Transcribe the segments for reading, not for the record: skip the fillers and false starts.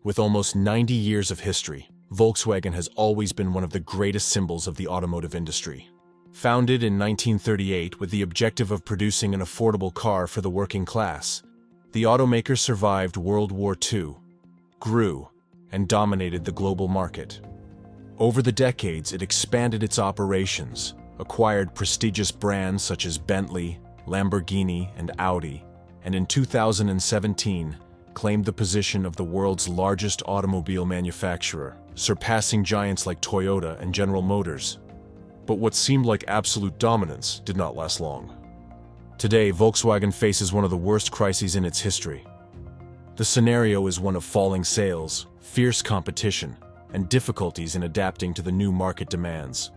With almost 90 years of history, Volkswagen has always been one of the greatest symbols of the automotive industry. Founded in 1938 with the objective of producing an affordable car for the working class, the automaker survived World War II, grew, and dominated the global market. Over the decades, it expanded its operations, acquired prestigious brands such as Bentley, Lamborghini, and Audi, and in 2017, claimed the position of the world's largest automobile manufacturer, surpassing giants like Toyota and General Motors. But what seemed like absolute dominance did not last long. Today, Volkswagen faces one of the worst crises in its history. The scenario is one of falling sales, fierce competition, and difficulties in adapting to the new market demands.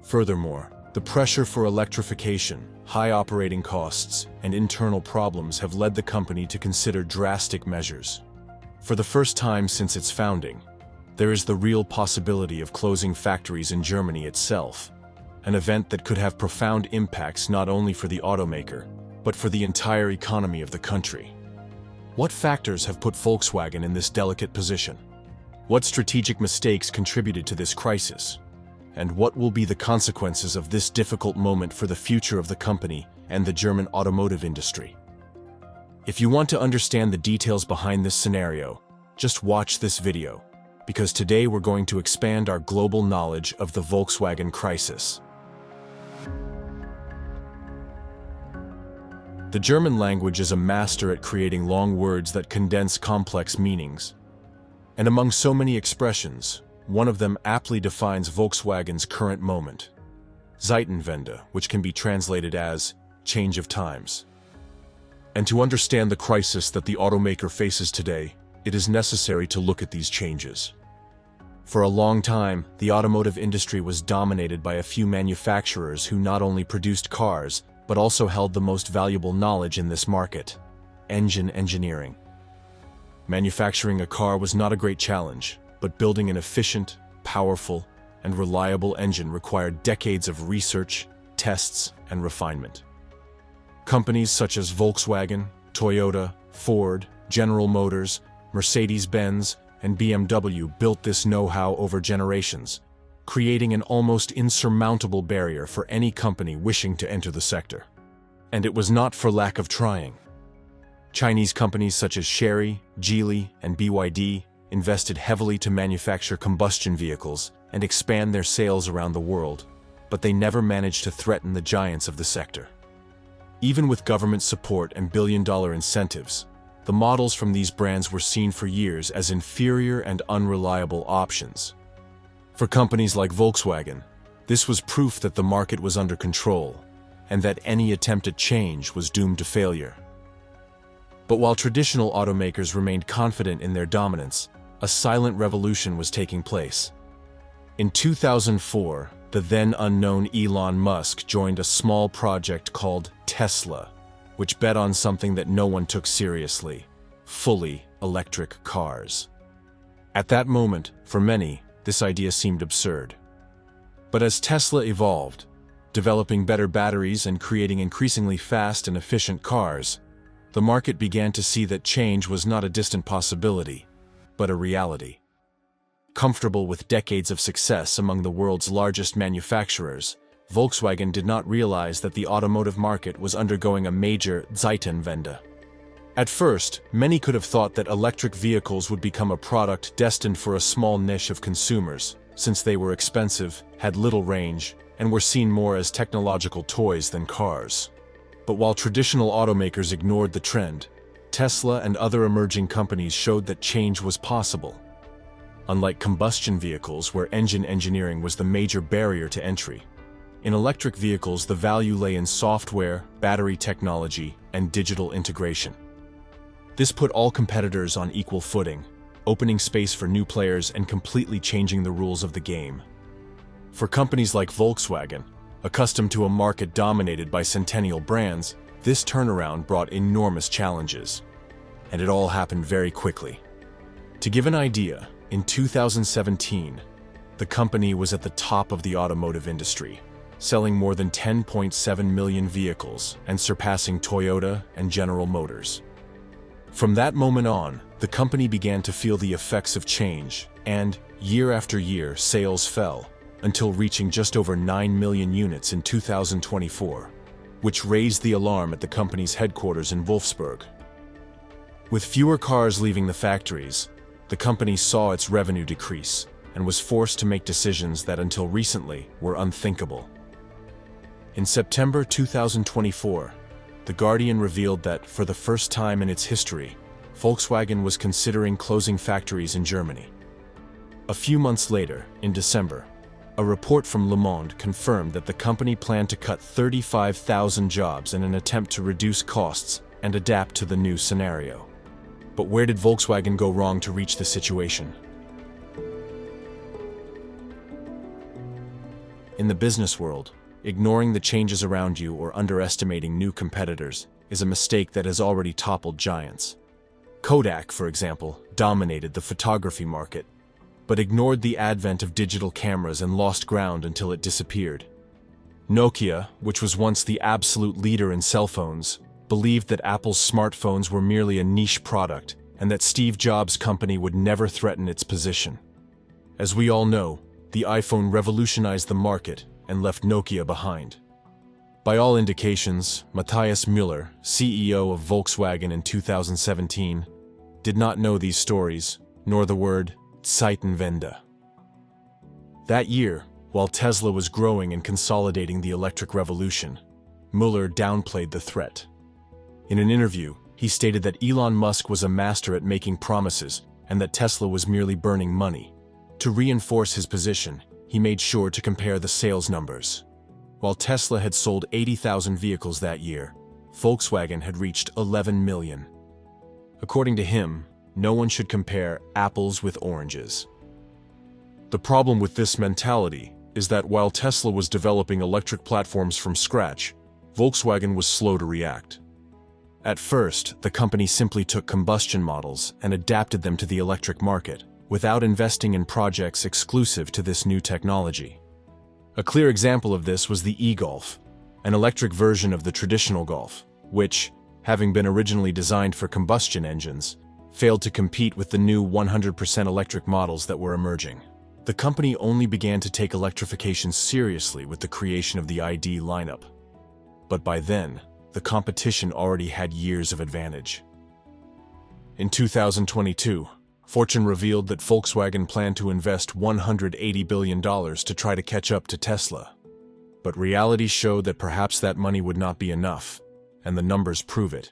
Furthermore, the pressure for electrification, high operating costs, and internal problems have led the company to consider drastic measures. For the first time since its founding, there is the real possibility of closing factories in Germany itself, an event that could have profound impacts not only for the automaker, but for the entire economy of the country. What factors have put Volkswagen in this delicate position? What strategic mistakes contributed to this crisis? And what will be the consequences of this difficult moment for the future of the company and the German automotive industry? If you want to understand the details behind this scenario, just watch this video, because today we're going to expand our global knowledge of the Volkswagen crisis. The German language is a master at creating long words that condense complex meanings. And among so many expressions, one of them aptly defines Volkswagen's current moment. Zeitenwende, which can be translated as change of times. And to understand the crisis that the automaker faces today, it is necessary to look at these changes. For a long time, the automotive industry was dominated by a few manufacturers who not only produced cars, but also held the most valuable knowledge in this market: engine engineering. Manufacturing a car was not a great challenge, but building an efficient, powerful, and reliable engine required decades of research, tests, and refinement. Companies such as Volkswagen, Toyota, Ford, General Motors, Mercedes-Benz, and BMW built this know-how over generations, creating an almost insurmountable barrier for any company wishing to enter the sector. And it was not for lack of trying. Chinese companies such as Chery, Geely, and BYD invested heavily to manufacture combustion vehicles and expand their sales around the world, but they never managed to threaten the giants of the sector. Even with government support and billion-dollar incentives, the models from these brands were seen for years as inferior and unreliable options. For companies like Volkswagen, this was proof that the market was under control, and that any attempt at change was doomed to failure. But while traditional automakers remained confident in their dominance, a silent revolution was taking place. In 2004, the then unknown Elon Musk joined a small project called Tesla, which bet on something that no one took seriously: fully electric cars. At that moment, for many, this idea seemed absurd. But as Tesla evolved, developing better batteries and creating increasingly fast and efficient cars, the market began to see that change was not a distant possibility, but a reality. Comfortable with decades of success among the world's largest manufacturers, Volkswagen did not realize that the automotive market was undergoing a major Zeitenwende. At first, many could have thought that electric vehicles would become a product destined for a small niche of consumers, since they were expensive, had little range, and were seen more as technological toys than cars. But while traditional automakers ignored the trend, Tesla and other emerging companies showed that change was possible. Unlike combustion vehicles, where engine engineering was the major barrier to entry, in electric vehicles the value lay in software, battery technology, and digital integration. This put all competitors on equal footing, opening space for new players and completely changing the rules of the game. For companies like Volkswagen, accustomed to a market dominated by centennial brands, this turnaround brought enormous challenges. And it all happened very quickly. To give an idea, in 2017, the company was at the top of the automotive industry, selling more than 10.7 million vehicles and surpassing Toyota and General Motors. From that moment on, the company began to feel the effects of change, and, year after year, sales fell, until reaching just over 9 million units in 2024, which raised the alarm at the company's headquarters in Wolfsburg. With fewer cars leaving the factories, the company saw its revenue decrease and was forced to make decisions that until recently were unthinkable. In September 2024, The Guardian revealed that, for the first time in its history, Volkswagen was considering closing factories in Germany. A few months later, in December, a report from Le Monde confirmed that the company planned to cut 35,000 jobs in an attempt to reduce costs and adapt to the new scenario. But where did Volkswagen go wrong to reach this situation? In the business world, ignoring the changes around you or underestimating new competitors is a mistake that has already toppled giants. Kodak, for example, dominated the photography market, but ignored the advent of digital cameras and lost ground until it disappeared. Nokia, which was once the absolute leader in cell phones, believed that Apple's smartphones were merely a niche product and that Steve Jobs' company would never threaten its position. As we all know, the iPhone revolutionized the market and left Nokia behind. By all indications, Matthias Müller, CEO of Volkswagen in 2017, did not know these stories, nor the word Zeitenwende. That year, while Tesla was growing and consolidating the electric revolution, Müller downplayed the threat. In an interview, he stated that Elon Musk was a master at making promises and that Tesla was merely burning money. To reinforce his position, he made sure to compare the sales numbers. While Tesla had sold 80,000 vehicles that year, Volkswagen had reached 11 million. According to him, no one should compare apples with oranges. The problem with this mentality is that while Tesla was developing electric platforms from scratch, Volkswagen was slow to react. At first, the company simply took combustion models and adapted them to the electric market, without investing in projects exclusive to this new technology. A clear example of this was the e-Golf, an electric version of the traditional Golf, which, having been originally designed for combustion engines, failed to compete with the new 100% electric models that were emerging. The company only began to take electrification seriously with the creation of the ID lineup. But by then, the competition already had years of advantage. In 2022, Fortune revealed that Volkswagen planned to invest $180 billion to try to catch up to Tesla. But reality showed that perhaps that money would not be enough, and the numbers prove it.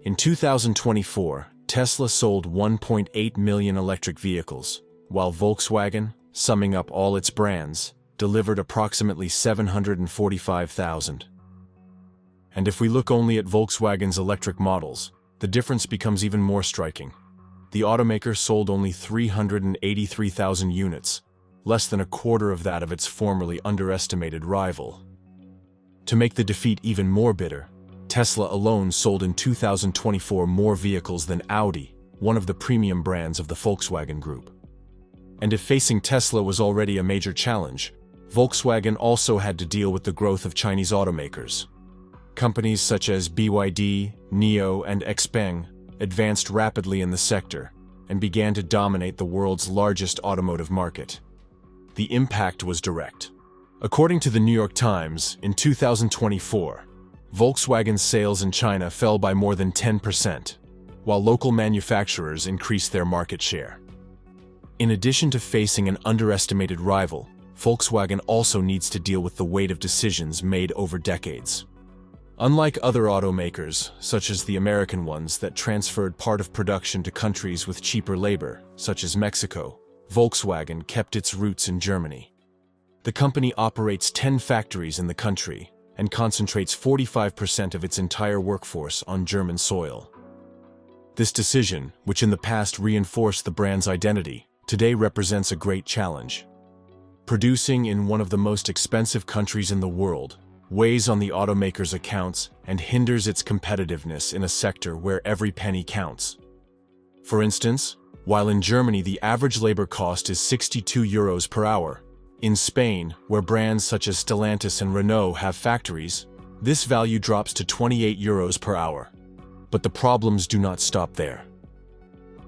In 2024, Tesla sold 1.8 million electric vehicles, while Volkswagen, summing up all its brands, delivered approximately 745,000. And if we look only at Volkswagen's electric models, the difference becomes even more striking. The automaker sold only 383,000 units, less than a quarter of that of its formerly underestimated rival. To make the defeat even more bitter, Tesla alone sold in 2024 more vehicles than Audi, one of the premium brands of the Volkswagen Group. And if facing Tesla was already a major challenge, Volkswagen also had to deal with the growth of Chinese automakers. Companies such as BYD, NIO, and XPeng advanced rapidly in the sector and began to dominate the world's largest automotive market. The impact was direct. According to the New York Times, in 2024, Volkswagen's sales in China fell by more than 10%, while local manufacturers increased their market share. In addition to facing an underestimated rival, Volkswagen also needs to deal with the weight of decisions made over decades. Unlike other automakers, such as the American ones that transferred part of production to countries with cheaper labor, such as Mexico, Volkswagen kept its roots in Germany. The company operates 10 factories in the country and concentrates 45% of its entire workforce on German soil. This decision, which in the past reinforced the brand's identity, today represents a great challenge. Producing in one of the most expensive countries in the world weighs on the automaker's accounts and hinders its competitiveness in a sector where every penny counts. For instance, while in Germany the average labor cost is 62 euros per hour, in Spain, where brands such as Stellantis and Renault have factories, this value drops to 28 euros per hour. But the problems do not stop there.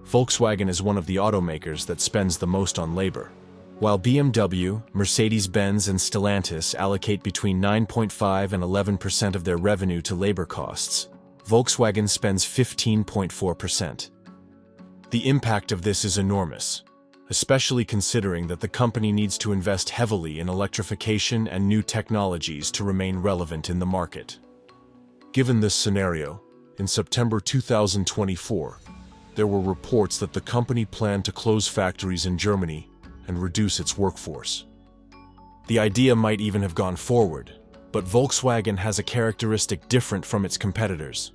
Volkswagen is one of the automakers that spends the most on labor. While BMW, Mercedes-Benz, and Stellantis allocate between 9.5 and 11% of their revenue to labor costs, Volkswagen spends 15.4%. The impact of this is enormous, especially considering that the company needs to invest heavily in electrification and new technologies to remain relevant in the market. Given this scenario, in September 2024, there were reports that the company planned to close factories in Germany and reduce its workforce. The idea might even have gone forward, but Volkswagen has a characteristic different from its competitors.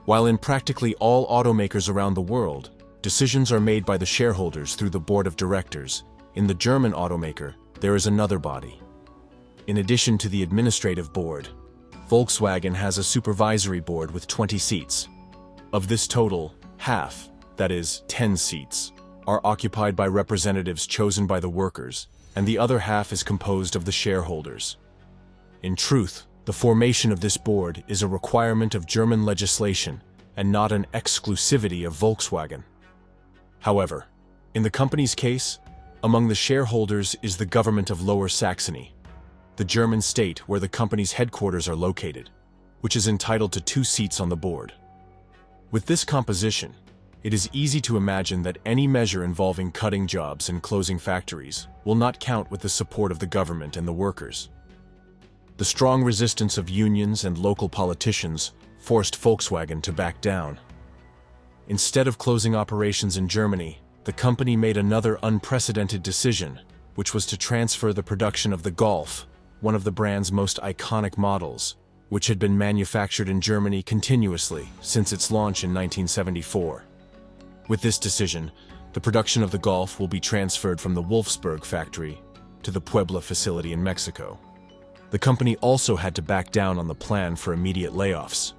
While in practically all automakers around the world, decisions are made by the shareholders through the board of directors, in the German automaker, there is another body. In addition to the administrative board, Volkswagen has a supervisory board with 20 seats. Of this total, half, that is, 10 seats, are occupied by representatives chosen by the workers, and the other half is composed of the shareholders. In truth, the formation of this board is a requirement of German legislation and not an exclusivity of Volkswagen. However, in the company's case, among the shareholders is the government of Lower Saxony, the German state where the company's headquarters are located, which is entitled to 2 seats on the board. With this composition, it is easy to imagine that any measure involving cutting jobs and closing factories will not count with the support of the government and the workers. The strong resistance of unions and local politicians forced Volkswagen to back down. Instead of closing operations in Germany, the company made another unprecedented decision, which was to transfer the production of the Golf, one of the brand's most iconic models, which had been manufactured in Germany continuously since its launch in 1974. With this decision, the production of the Golf will be transferred from the Wolfsburg factory to the Puebla facility in Mexico. The company also had to back down on the plan for immediate layoffs.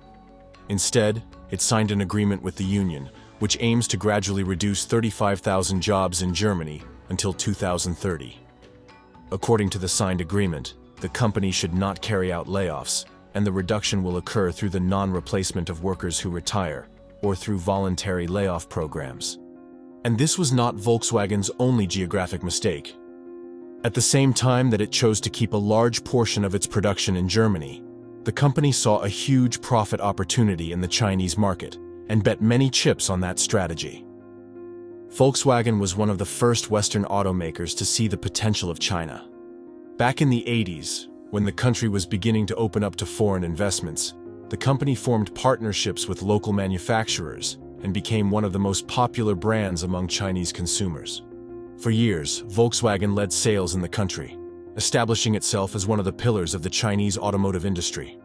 Instead, it signed an agreement with the union, which aims to gradually reduce 35,000 jobs in Germany until 2030. According to the signed agreement, the company should not carry out layoffs, and the reduction will occur through the non-replacement of workers who retire, or through voluntary layoff programs. And this was not Volkswagen's only geographic mistake. At the same time that it chose to keep a large portion of its production in Germany, the company saw a huge profit opportunity in the Chinese market and bet many chips on that strategy. Volkswagen was one of the first Western automakers to see the potential of China. Back in the 80s, when the country was beginning to open up to foreign investments, the company formed partnerships with local manufacturers and became one of the most popular brands among Chinese consumers. For years, Volkswagen led sales in the country, establishing itself as one of the pillars of the Chinese automotive industry.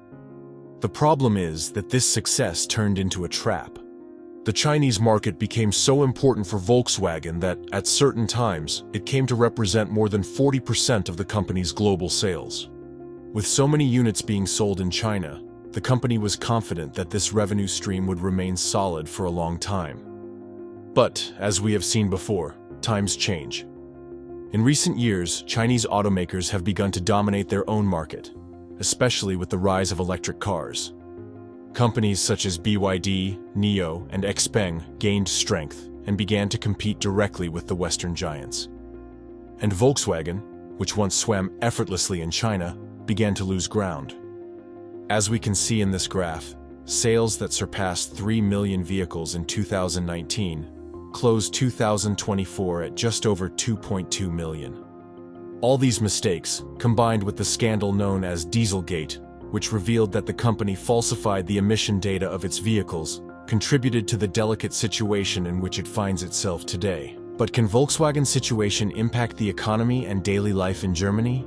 The problem is that this success turned into a trap. The Chinese market became so important for Volkswagen that, at certain times, it came to represent more than 40% of the company's global sales. With so many units being sold in China, the company was confident that this revenue stream would remain solid for a long time. But, as we have seen before, times change. In recent years, Chinese automakers have begun to dominate their own market, especially with the rise of electric cars. Companies such as BYD, NIO, and XPeng gained strength and began to compete directly with the Western giants. And Volkswagen, which once swam effortlessly in China, began to lose ground. As we can see in this graph, sales that surpassed 3 million vehicles in 2019 closed 2024 at just over 2.2 million. All these mistakes, combined with the scandal known as Dieselgate, which revealed that the company falsified the emission data of its vehicles, contributed to the delicate situation in which it finds itself today. But can Volkswagen's situation impact the economy and daily life in Germany?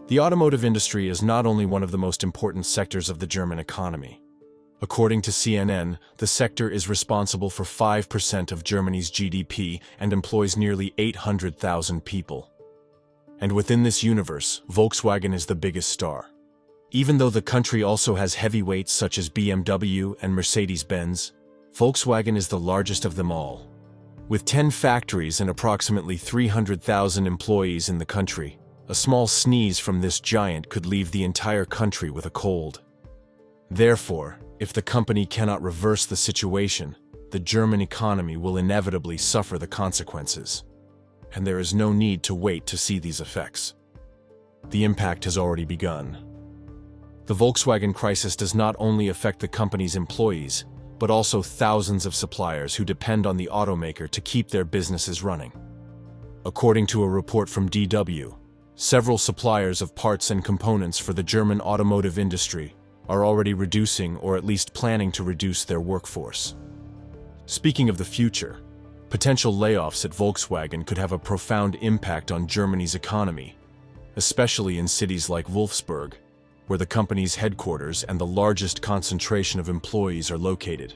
The automotive industry is not only one of the most important sectors of the German economy. According to CNN, the sector is responsible for 5% of Germany's GDP and employs nearly 800,000 people. And within this universe, Volkswagen is the biggest star. Even though the country also has heavyweights such as BMW and Mercedes-Benz, Volkswagen is the largest of them all. With 10 factories and approximately 300,000 employees in the country, a small sneeze from this giant could leave the entire country with a cold. Therefore, If the company cannot reverse the situation, the German economy will inevitably suffer the consequences. And there is no need to wait to see these effects. The impact has already begun. The Volkswagen crisis does not only affect the company's employees, but also thousands of suppliers who depend on the automaker to keep their businesses running. According to a report from DW, several suppliers of parts and components for the German automotive industry are already reducing or at least planning to reduce their workforce. Speaking of the future, potential layoffs at Volkswagen could have a profound impact on Germany's economy, especially in cities like Wolfsburg, where the company's headquarters and the largest concentration of employees are located.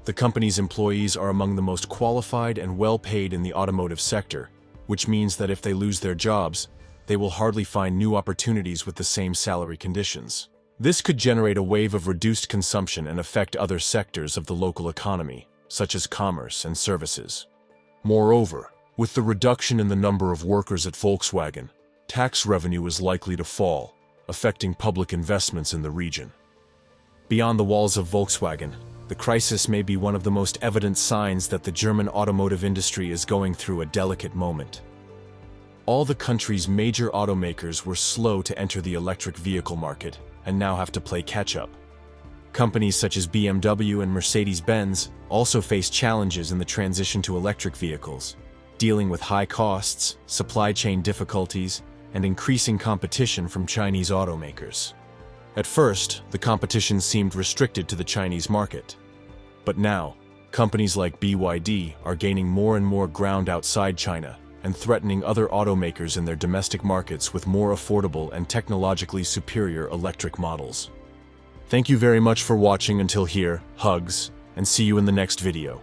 The company's employees are among the most qualified and well-paid in the automotive sector, which means that if they lose their jobs, they will hardly find new opportunities with the same salary conditions. This could generate a wave of reduced consumption and affect other sectors of the local economy, such as commerce and services. Moreover, with the reduction in the number of workers at Volkswagen, tax revenue is likely to fall, affecting public investments in the region. Beyond the walls of Volkswagen, the crisis may be one of the most evident signs that the German automotive industry is going through a delicate moment. All the country's major automakers were slow to enter the electric vehicle market and now have to play catch-up. Companies such as BMW and Mercedes-Benz also face challenges in the transition to electric vehicles, dealing with high costs, supply chain difficulties, and increasing competition from Chinese automakers. At first, the competition seemed restricted to the Chinese market. But now, companies like BYD are gaining more and more ground outside China and threatening other automakers in their domestic markets with more affordable and technologically superior electric models. Thank you very much for watching until here, hugs, and see you in the next video.